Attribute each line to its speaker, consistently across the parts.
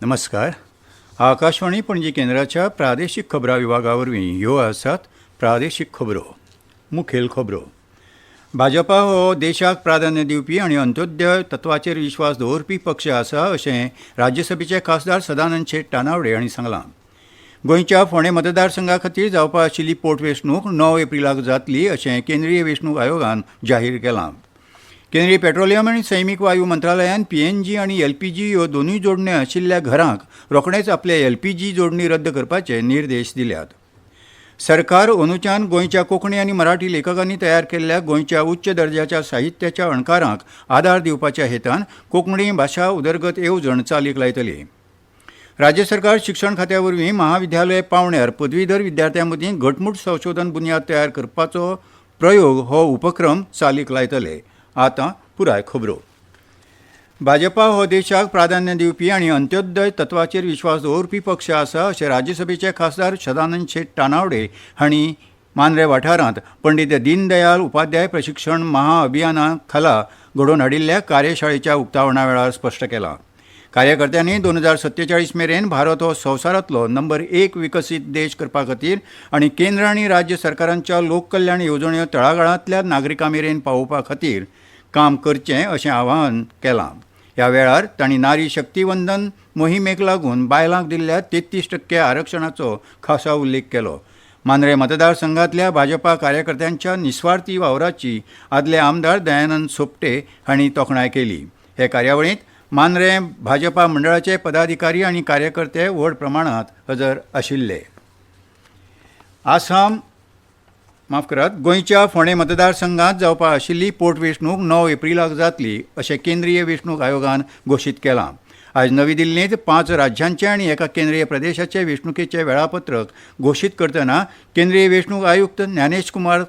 Speaker 1: नमस्कार. आकाशवाणी पणजी केंद्राच्या प्रादेशीक खबरां विभागावरवीं ह्यो आसात प्रादेशीक खबरो. मुखेल खबरो. भाजपा हो देशाक प्राधान्य दिवपी आनी अंत्योदय तत्वाचेर विश्वास दवरपी पक्ष आसा अशें राज्यसभेचे खासदार सदानंद शेट तानावडे हांणी सांगलां. गोंयच्या फोंडें मतदारसंघा खातीर जावपा आशिल्ली पोटवेंचणूक 9 एप्रिलाक जातली अशें केंद्रीय वेंचणूक आयोगान जाहीर केलां. केंद्रीय पेट्रोलियम आनी सैमीक वायू मंत्रालयान PNG आनी LPG ह्यो दोनूय जोडण्यो आशिल्ल्या घरांक रोखडेच आपले LPG जोडणी रद्द करपाचे निर्देश दिल्यात. सरकार अंदूच्यान गोंयच्या कोंकणी आनी मराठी लेखकांनी तयार केल्ल्या गोंयच्या उच्च दर्जाच्या साहित्याच्या अणकारांक आदार दिवपाच्या हेतान कोंकणी भाशा उदरगत येवजण चालीक लायतली. राज्य सरकार शिक्षण खात्या वरवीं महाविद्यालय पावंड्यार पदवीधर विद्यार्थ्यां मदीं घटमूट संशोधन बुन्याद तयार करपाचो प्रयोग हो उपक्रम चालीक लायतले. आतां पुराय खबरो. भाजपा हो देशाक प्राधान्य दिवपी आनी अंत्योदय तत्वाचेर विश्वास दवरपी पक्ष आसा अशें राज्यसभेचे खासदार सदानंद शेट तानावडे हांणी मांद्रे वाठारांत पंडीत दीनदयाल उपाध्याय प्रशिक्षण महाअभियाना खाला घडोवन हाडिल्ल्या कार्यशाळेच्या उक्तावणा वेळार स्पश्ट केलां. कार्यकर्त्यांनी 2047 मेरेन भारत हो संवसारांतलो नंबर 1 विकसीत देश करपा खातीर आनी केंद्र आनी राज्य सरकारांच्या लोककल्याण येवजण्यो तळागाळांतल्या नागरिकां मेरेन पावोवपा खातीर काम करचें अशें आवाहन केलां. ह्या वेळार तांणी नारी शक्ती वंदन मोहिमेक लागून बायलांक दिल्ल्या 33% आरक्षणाचो खासा उल्लेख केलो. मांद्रे मतदारसंघांतल्या भाजपा कार्यकर्त्यांच्या निस्वार्थी वावराची आदले आमदार दयानंद सोपटे हांणी तोखणाय केली. हे कार्यावळींत मांद्रे भाजपा मंडळाचे पदाधिकारी आनी कार्यकर्ते व्हड प्रमाणांत हजर आशिल्ले. गोंयच्या फोंडें मतदारसंघांत जावपा आशिल्ली पोटवेंचणूक 9 एप्रिलाक जातली अशें केंद्रीय वेंचणूक आयोगान घोशीत केलां. आज नवी दिल्लींत 5 राज्यांचे आनी एका केंद्रीय प्रदेशाचे वेंचणुकेचें वेळापत्रक घोशीत करतना केंद्रीय वेंचणूक आयुक्त ज्ञानेश कुमार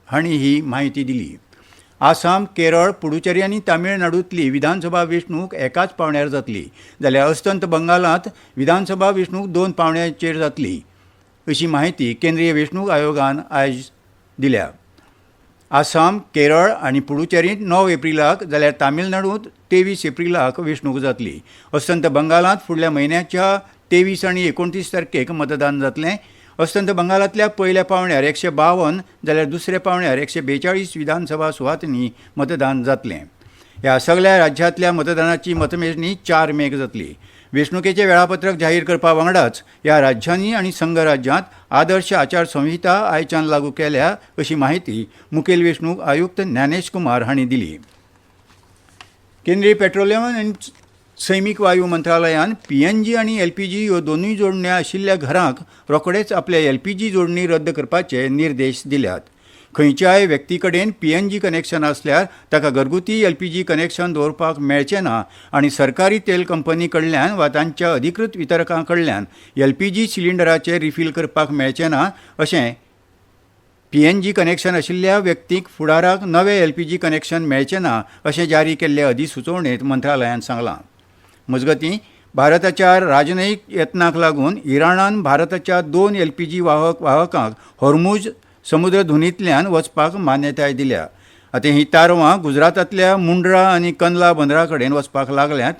Speaker 1: हांणी ही म्हायती दिली. आसाम, केरळ, पुडुचेरी आनी तामिळनाडूंतली विधानसभा वेंचणूक एकाच पावंड्यार जातली जाल्यार अस्तंत बंगालांत विधानसभा वेंचणूक 2 पावंड्यांचेर जातली अशी माहिती केंद्रीय वेंचणूक आयोगान आयज दिल्या. आसाम, केरळ आनी पुडुचेरींत 9 एप्रिलाक जाल्यार तामिळनाडूंत 23 एप्रिलाक वेंचणूक जातली. अस्तंत बंगालांत फुडल्या म्हयन्याच्या 23 आनी 29 तारखेक मतदान जातलें. अस्तंत बंगालांतल्या पयल्या पावंड्यार 152 जाल्यार दुसऱ्या पावंड्यार 142 विधानसभा सुवातींनी मतदान जातलें. ह्या सगळ्या राज्यांतल्या मतदानाची मतमेजणी 4 मेक जातली. वेंचणुकेचें वेळापत्रक जाहीर करपा वांगडाच ह्या राज्यांनी आनी संघ राज्यांत आदर्श आचारसंहिता आयच्यान लागू केल्या अशी माहिती मुखेल वेंचणूक आयुक्त ज्ञानेश कुमार हांणी दिली. केंद्रीय पेट्रोलियम आनी सैमीक वायू मंत्रालयान PNG आनी LPG ह्यो दोनूय जोडण्यो आशिल्ल्या घरांक रोखडेच आपले LPG जोडणी रद्द करपाचे निर्देश दिल्यात. खंयच्याय व्यक्ती कडेन PNG कनेक्शन आसल्यार ताका घरगुती LPG कनेक्शन दवरपाक मेळचें ना आनी सरकारी तेल कंपनी कडल्यान वा तांच्या अधिकृत वितरकां कडल्यान LPG सिलिंडराचेर रिफील करपाक मेळचें ना अशें PNG कनेक्शन आशिल्ल्या व्यक्तीक फुडाराक नवें LPG कनेक्शन मेळचें ना अशें जारी केल्ल्या अधिसुचोवणेंत मंत्रालयान सांगलां. मजगतीं भारताच्या राजनयीक यत्नाक लागून इराणान भारताच्या 2 LPG वाहकांक हॉर्मुझ समुद्र धुनींतल्यान वचपाक मान्यताय दिल्या. आतां हीं तारवां गुजरातांतल्या मुंड्रा आनी कंदला बंदरा कडेन वचपाक लागल्यांत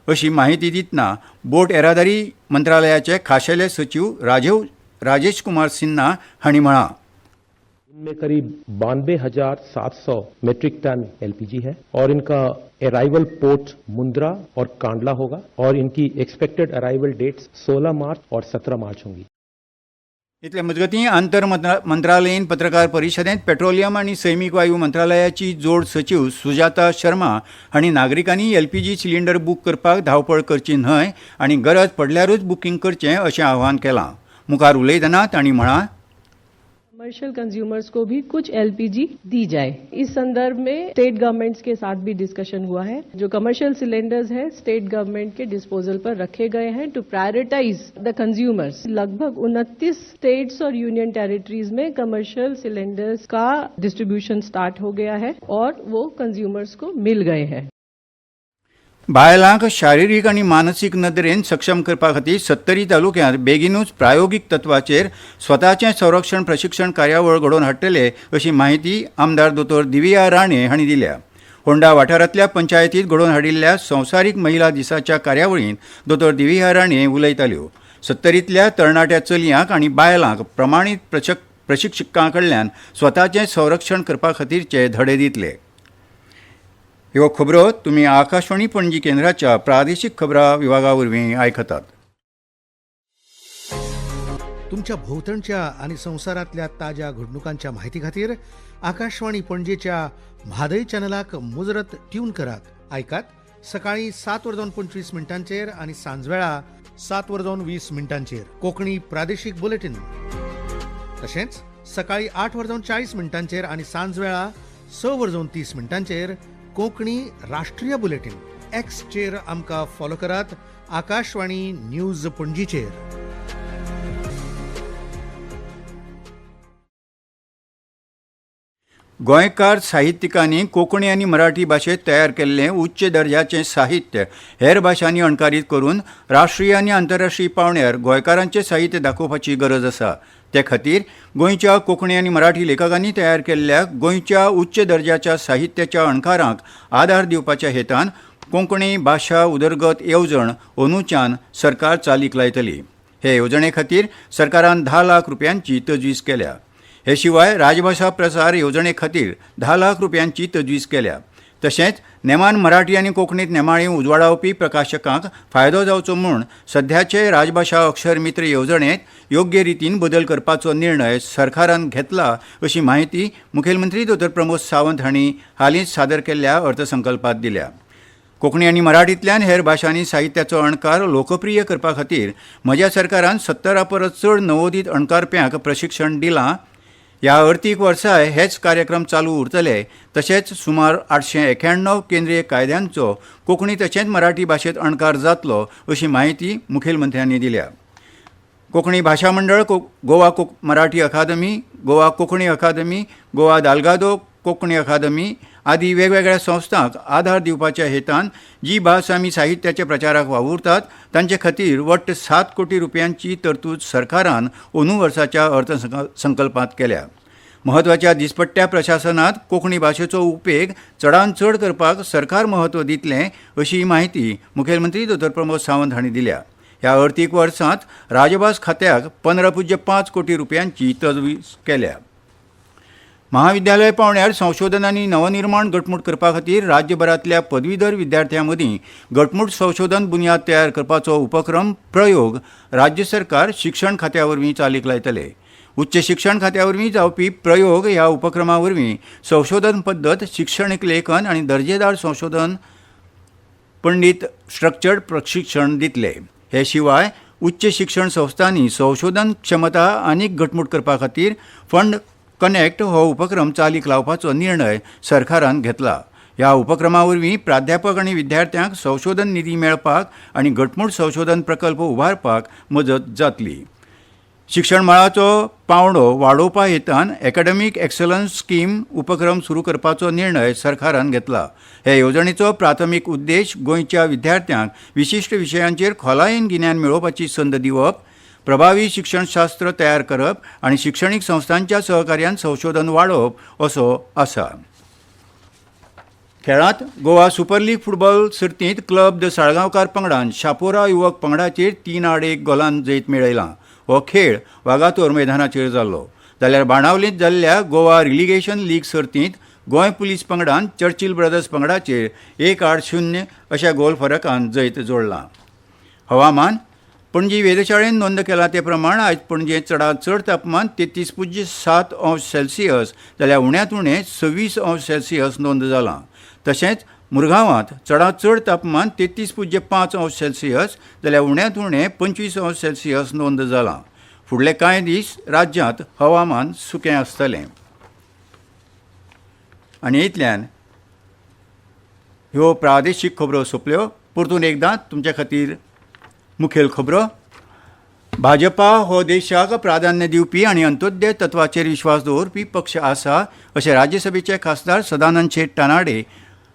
Speaker 1: अशी माहिती दितना बोट येरादारी मंत्रालयाचे खाशेले सचिव राजेश कुमार सिन्हा हांणी म्हळां.
Speaker 2: इनमें करीब 92,700 मेट्रिक टन LPG है और इनका अराइवल पोर्ट मुंद्रा और कांडला होगा और इनकी एक्सपेक्टेड अराइवल डेट्स 16 मार्च और 17 मार्च होंगी.
Speaker 1: इतले मजगतीं आंतर मंत्रालयीन पत्रकार परिशदेंत पेट्रोलियम आनी सैमीक वायू मंत्रालयाची जोड सचिव सुजाता शर्मा हांणी नागरिकांनी LPG सिलिंडर बूक करपाक धांवपळ करची न्हय आनी गरज पडल्यारूच बुकींग करचें अशें आवाहन केलां. मुखार उलयतना तांणी म्हळां,
Speaker 3: कमर्शियल कंज्यूमर्स को भी कुछ LPG दी जाए. इस संदर्भ में स्टेट गवर्नमेंट्स के साथ भी डिस्कशन हुआ है. जो कमर्शियल सिलेंडर्स हैं स्टेट गवर्नमेंट के डिस्पोजल पर रखे गए हैं टू प्रायोरिटाइज द कंज्यूमर्स. लगभग 29 स्टेट्स और यूनियन टेरिटरीज में कमर्शियल सिलेंडर्स का डिस्ट्रीब्यूशन स्टार्ट हो गया है और वो कंज्यूमर्स को मिल गए हैं.
Speaker 1: बायलांक शारिरीक आनी मानसीक नदरेन सक्षम करपा खातीर 70 तालुक्यांत बेगीनूच प्रायोगीक तत्वाचेर स्वताचें संरक्षण प्रशिक्षण कार्यावळ घडोवन हाडटले अशी माहिती आमदार दोतोर दिव्या राणे हांणी दिल्या. होंडा वाठारांतल्या पंचायतींत घडोवन हाडिल्ल्या संवसारीक महिला दिसाच्या कार्यावळींत दोतोर दिविया राणे उलयताल्यो. 70तल्या तरणाट्या चलयांक आनी बायलांक प्रमाणीत प्रशिक्षकां कडल्यान स्वताचें संरक्षण करपा खातीरचे धडे दितले. ह्यो खबरो तुमी आकाशवाणी पणजी केंद्राच्या प्रादेशीक खबरां विभागा वरवीं आयकतात.
Speaker 4: तुमच्या भोवतणच्या आणि संवसारांतल्या ताज्या घडणुकांच्या म्हायती खातीर आकाशवाणी पणजेच्या म्हादय चॅनलाक मुजरत ट्यून करात. आयकात सकाळीं 7:25 आणि सांजवेळा 7:20 कोंकणी प्रादेशीक बुलेटिन. तशेंच सकाळीं 8:40 आणि सांजवेळा 6:30 कोंकणी राष्ट्रीय बुलेटिन. एक्सचेर आमकां फॉलो करात. आकाशवाणी न्यूज पणजीचेर.
Speaker 1: गोंयकार साहित्यिकांनी कोंकणी आनी मराठी भाशेंत तयार केल्लें उच्च दर्जाचें साहित्य हेर भाशांनी अणकारीत करून राष्ट्रीय आनी आंतरराष्ट्रीय पावंड्यार गोंयकारांचें साहित्य दाखोवपाची गरज आसा. ते खातीर गोंयच्या कोंकणी आनी मराठी लेखकांनी तयार केल्ल्या गोंयच्या उच्च दर्जाच्या साहित्याच्या अणकारांक आदार दिवपाच्या हेतान कोंकणी भाशा उदरगत येवजण अंदूच्यान सरकार चालीक लायतली. हे येवजणे खातीर सरकारान 10 लाख रुपयांची तजवीज केल्या. हे शिवाय राजभाशा प्रसार येवजणे खातीर 10 लाख रुपयांची तजवीज केल्या. तशेंच नेमान मराठी आनी कोंकणींत नेमाळी उजवाडावपी प्रकाशकांक फायदो जावचो म्हूण सध्याचे राजभाशा अक्षर मित्र येवजणेंत योग्य रितीन बदल करपाचो निर्णय सरकारान घेतला अशी माहिती मुखेलमंत्री दोतोर प्रमोद सावंत हांणी हालींच सादर केल्ल्या अर्थसंकल्पांत दिल्या. कोंकणी आनी मराठींतल्यान हेर भाशांनी साहित्याचो अणकार लोकप्रिय करपा खातीर म्हज्या सरकारान 70 परस चड नवोदित अणकारप्यांक प्रशिक्षण दिलां. ह्या अर्थीक वर्साय हेच कार्यक्रम चालू उरतले. तशेंच सुमार 891 केंद्रीय कायद्यांचो कोंकणी तशेंच मराठी भाशेंत अणकार जातलो अशी माहिती मुखेलमंत्र्यांनी दिल्या. कोंकणी भाशा मंडळ, गोवा मराठी अकादमी, गोवा कोंकणी अकादमी, गोवा दालगादो कोंकणी अकादमी आदी वेगवेगळ्या संस्थांक आदार दिवपाच्या हेतान जी भास आमी साहित्याच्या प्रचाराक वावुरतात तांचे खातीर वट्ट 7 कोटी रुपयांची तरतूद सरकारान अंदू वर्साच्या अर्थसंकल्पांत केल्या. म्हत्वाच्या दिसपट्ट्या प्रशासनात कोंकणी भाशेचो उपेग चडांत चड करपाक सरकार म्हत्व दितलें अशी माहिती मुखेलमंत्री दोतोर प्रमोद सावंत हांणी दिल्या. ह्या अर्थीक वर्सांत राजभास खात्याक 15.5 कोटी रुपयांची तजवीज केल्या. महाविद्यालय पावंड्यार संशोधन आनी नवनिर्माण घटमूट करपा खातीर राज्यभरांतल्या पदवीधर विद्यार्थ्यां मदीं घटमूट संशोधन बुन्याद तयार करपाचो उपक्रम प्रयोग राज्य सरकार शिक्षण खात्या वरवीं चालीक लायतले. उच्च शिक्षण खात्या वरवीं जावपी प्रयोग ह्या उपक्रमा वरवीं संशोधन पद्दत, शिक्षणीक लेखन आनी दर्जेदार संशोधन पंडीत स्ट्रक्चर्ड प्रशिक्षण दितले. हे शिवाय उच्च शिक्षण संस्थांनी संशोधन क्षमता आनीक घटमूट करपा खातीर फंड कनेक्ट हो उपक्रम चालीक लावपाचो निर्णय सरकारान घेतला. ह्या उपक्रमा वरवीं प्राध्यापक आनी विद्यार्थ्यांक संशोधन निधी मेळपाक आनी घटमूट संशोधन प्रकल्प उबारपाक मजत जातली. शिक्षण मळाचो पावंडो वाडोवपा हेतान एकाडेमीक एक्सलन्स स्कीम उपक्रम सुरू करपाचो निर्णय सरकारान घेतला. हे येवजणेचो प्राथमीक उद्देश गोंयच्या विद्यार्थ्यांक विशिश्ट विशयांचेर खोलायेन गिन्यान मेळोवपाची संद दिवप, प्रभावी शिक्षणशास्त्र तयार करप आनी शिक्षणीक संस्थांच्या सहकार्यान संशोधन वाडोवप असो आसा. खेळांत गोवा सुपर लीग फुटबॉल सर्तींत क्लब द साळगांवकार पंगडान शापोरा युवक पंगडाचेर 3-1 गोलान जैत मेळयलां. हो खेळ वागातोर मैदानाचेर जाल्लो. जाल्यार बाणावलींत जाल्ल्या गोवा रिलिगेशन लीग सर्तींत गोंय पुलीस पंगडान चर्चिल ब्रदर्स पंगडाचेर 1-0 अशा गोल फरकान जैत जोडलां. हवामान. पणजी वेधशाळेन नोंद केला ते प्रमाण आयज पणजेंत चडांत चड तापमान 33.7 अंश सेल्सियस जाल्यार उण्यात उणें 26 अंश सेल्सियस नोंद जालां. तशेंच मुरगांवांत चडांत चड तापमान 33.5 अंश सेल्सियस जाल्यार उण्यात उणें 25 अंश सेल्सियस नोंद जालां. फुडले कांय दीस राज्यांत हवामान सुकें आसतलें. आनी इतल्यान ह्यो प्रादेशीक खबरो सोंपल्यो. परतून एकदां तुमचे खातीर मुखेल खबरो. भाजपा हो देशाक प्राधान्य दिवपी आनी अंत्योदय तत्वाचेर विश्वास दवरपी पक्ष आसा अशें राज्यसभेचे खासदार सदानंद शेट टानाडे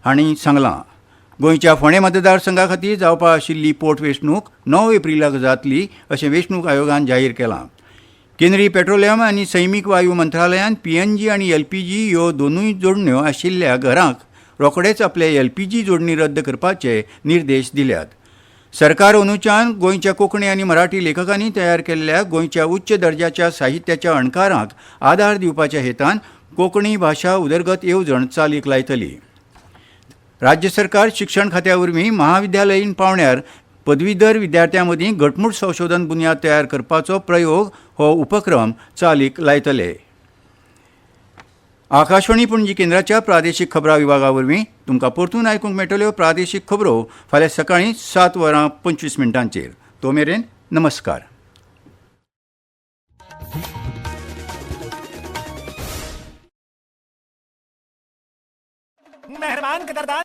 Speaker 1: हांणी सांगलां. गोंयच्या फोंडे मतदारसंघा खातीर जावपा आशिल्ली पोटवेंचणूक 9 एप्रिलाक जातली अशें वेंचणूक आयोगान जाहीर केलां. केंद्रीय पेट्रोलियम आनी सैमीक वायू मंत्रालयान PNG आनी LPG ह्यो दोनूय जोडण्यो आशिल्ल्या घरांक रोखडेच आपले LPG जोडणी रद्द करपाचे निर्देश दिल्यात. सरकार अंदूच्यान गोंयच्या कोंकणी आनी मराठी लेखकांनी तयार केल्ल्या गोंयच्या उच्च दर्जाच्या साहित्याच्या अणकाराक आदार दिवपाच्या हेतान कोंकणी भाशा उदरगत येवजण चालीक लायतली. राज्य सरकार शिक्षण खात्या वरवीं महाविद्यालयीन पावंड्यार पदवीधर विद्यार्थ्यां मदीं घटमूट संशोधन बुन्याद तयार करपाचो प्रयोग हो उपक्रम चालीक लायतले. आकाशवाणी पणजी केंद्राच्या प्रादेशीक खबरां विभागा वरवीं तुमकां परतून आयकूंक मेळटल्यो प्रादेशीक खबरो फाल्यां सकाळीं 7:25 तो मेरेन नमस्कार.
Speaker 5: मेहरबान कदरदान